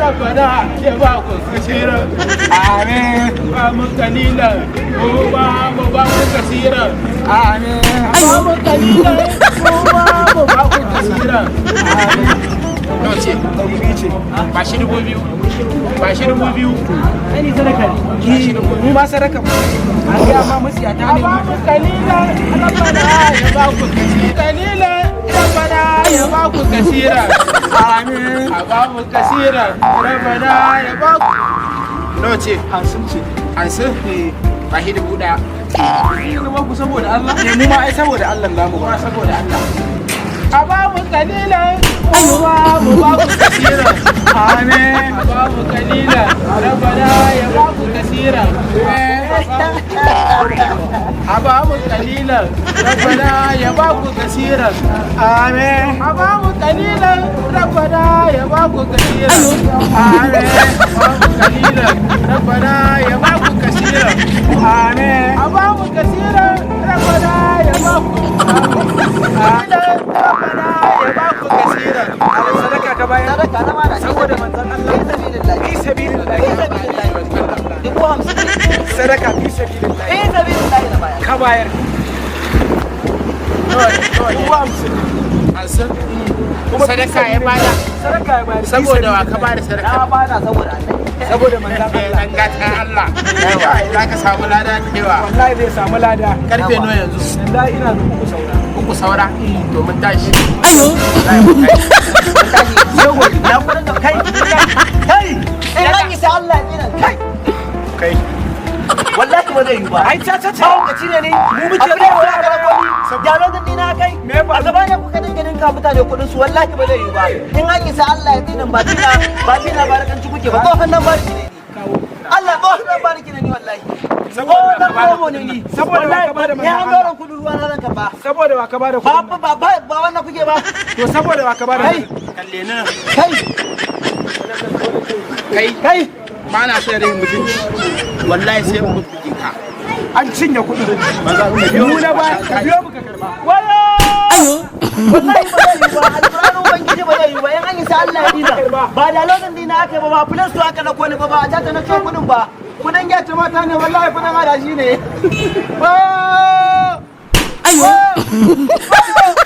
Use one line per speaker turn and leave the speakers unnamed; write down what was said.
ربنا يبارك كثيرا آمين أباب قليلا وباب كثيرا آمين أباب قليلا وباب كثيرا آمين Noce, ba shi 2000, ba shi 2000.
Ai ni sadaka ne. Mu ma sadaka mu. An ga ma musiya ta ne.
Ababu kalila, rabbana ya ba ku kalila, rabbana ya ba ku kasira.
Amin.
Ababu kasira, rabbana ya ba ku. Noce,
Hansun ce.
hansun? Ba shi 1000.
Ni ma ku saboda Allah. Mu ma ai saboda Allah namu ba saboda Allah.
Ababu kalila, ababu kasira.
Amin.
Ababu kalila, rabbana ya ba ku kasira. أباب قليلا ربنا يباك كثيرا
Amin.
أباب قليلا ربنا يباك كثيرا
Amin.
أباب قليلا ربنا يباك كثيرا
Amin.
أباب كثيرا ربنا يباك ربنا يباك كثيرا
Sadaka ka bayar.
Sadaka na mana
Saboda manzon Allah.
Fi sabilillah.
Fi sabilillah.
Dubu 50.
Sadaka fi sabilillah.
Fi sabilillah na baya.
Ka bayar.
dubu 50 sadaka ya bada
Sadaka ya bayar.
saboda wa ka bada sadaka
Na bana saboda Allah.
Saboda manzon Allah.
dan gatan Allah za ka samu lada da yawa
Wallahi zai samu lada.
karfe nawa yanzu
Wallahi ina da uku saura.
uku saura to mun tashi
Ya kudin da kai. Kai. In an yi sa Allah ne nan. Kai.
kai
Wallahi ba zai yi ba.
Ai ta ta ta.
Mahaukaci ne ni.
Mu muke
Abin da ya ga rabuwa. Gyalo da ni na kai.
Me ba?
A gaba ne kuka dinga dinka mutane kudin su wallahi ba zai yi ba. In an yi sa Allah ya tsinin ba tina barakanci kuke ba. Ko hannun bariki ne ni. Allah ko hannun bariki ne ni wallahi.
Saboda
dan kawo ne ni.
Saboda wa ka bada
Ya
manzon
an
Allah.
kudin ruwa na ranka ba.
Saboda wa ka bada
Ba
kuɗi.
ba wannan kuke ba.
To saboda wa ka bada.
Kai.
kalle na
Kai.
kai
Kai.
ba na son rai mutunci wallahi sai mu bugi ka
An cinye kuɗi. Mu na ba ka biyo mu ka karba.
Wayo! Wallahi ba zai yi ba, alƙur'anin Ubangiji ba zai yi ba, in an yi sa Allah ya dina. Ba da lokacin dina aka yi ba, ba filan su aka ɗauko ni ba, ba a jata na ciwo kuɗin ba. Kuɗin gyata mata ne, wallahi kuɗin hada shi ne. Wayo! Wayo!